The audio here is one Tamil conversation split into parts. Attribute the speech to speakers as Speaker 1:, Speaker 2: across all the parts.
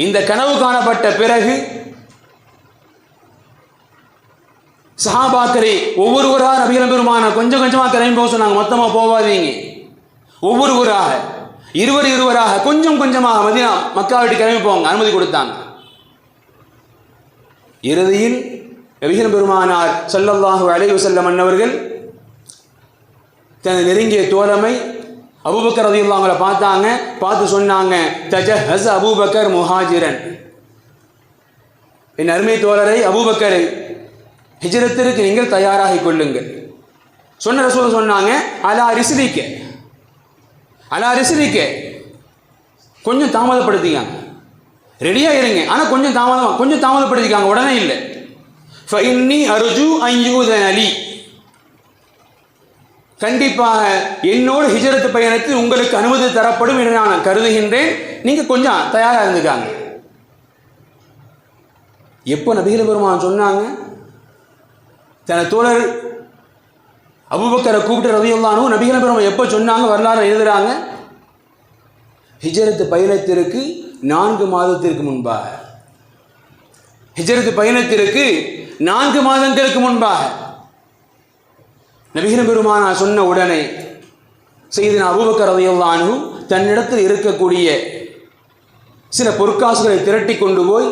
Speaker 1: இந்த கனவு காணப்பட்ட பிறகு சஹாபாக்களை ஒவ்வொருவராக நபிகள் பெருமான கொஞ்சம் கொஞ்சமாக கிளம்பி போக சொன்னாங்க. மொத்தமாக போவாதீங்க, ஒவ்வொருவராக இருவராக கொஞ்சம் கொஞ்சமாக மதீனா மக்கா விட்டு கிளம்பி போங்க, அனுமதி கொடுத்தாங்க. இறுதியில் நபிகள் பெருமானார் ஸல்லல்லாஹு அலைஹி வஸல்லம் அன்னவர்கள் தனது நெருங்கிய தோழமை அபூபக்கர் ரலியல்லாஹு அன்ஹு பார்த்தாங்க. பார்த்து சொன்னாங்க, தஜஹஸ் அபூபக்கர் முஹாஜிரன், என் அருமை தோழரை அபூபக்கரை ஹிஜ்ரத்திற்கு நீங்கள் தயாராகிக் கொள்ளுங்கள். சொன்ன ரசூல் சொன்னாங்க, அலா ரிஸ்லிக்க, கொஞ்சம் தாமதப்படுத்திக்காங்க, ரெடியா இருங்க, ஆனால் கொஞ்சம் தாமதப்படுத்திக்காங்க, உடனே இல்லை. ஃபஇன்னி அர்ஜு அன் யூதன லி, கண்டிப்பாக என்னோடு ஹிஜ்ரத் பயணத்தில் உங்களுக்கு அனுமதி தரப்படும் என்று நான் கருதுகின்றேன், நீங்க கொஞ்சம் தயாராக இருந்துக்காங்க. எப்போ நபிகள் பெருமான் சொன்னாங்க, தன் தோழர் அபூபக்கரை கூப்பிட்டு ரலியல்லாஹு அன்ஹு நபிகள் பெருமான் எப்போ சொன்னாங்க, வரலாறு எழுதுறாங்க, ஹிஜ்ரத் பயணத்திற்கு 4 மாதத்திற்கு முன்பாக, ஹிஜ்ரத் பயணத்திற்கு 4 மாதங்களுக்கு முன்பாக நபிகள் பெருமானார் சொன்ன உடனே சையதுனா அபூபக்கர் ரலியல்லாஹு அன்ஹு தன்னிடத்தில் இருக்கக்கூடிய சில பொற்காசுகளை திரட்டி கொண்டு போய்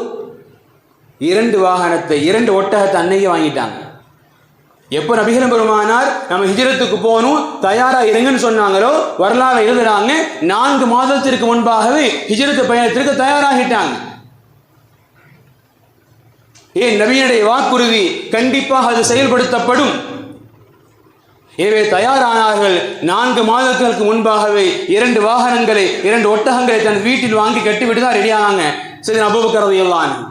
Speaker 1: 2 ஒட்டகத்தை அன்னைக்கு வாங்கிட்டாங்க. எப்போ நபிகள் பெருமானார் நம்ம ஹிஜ்ரத்துக்கு போகணும் தயாராக இருங்கன்னு சொன்னாங்களோ, வரலாறு எழுதுறாங்க 4 மாதத்திற்கு முன்பாகவே ஹிஜ்ரத் பயணத்திற்கு தயாராகிட்டாங்க. ஏன் நபியினுடைய வாக்குறுதி கண்டிப்பாக அது செயல்படுத்தப்படும். எனவே தயாரானார்கள். 4 மாதங்களுக்கு முன்பாகவே 2 வாகனங்களை 2 ஒட்டகங்களை தன் வீட்டில் வாங்கி கட்டிவிட்டு தான் ரெடியானாங்க சையதுனா அபூபக்கர் ரலியல்லாஹு அன்ஹு.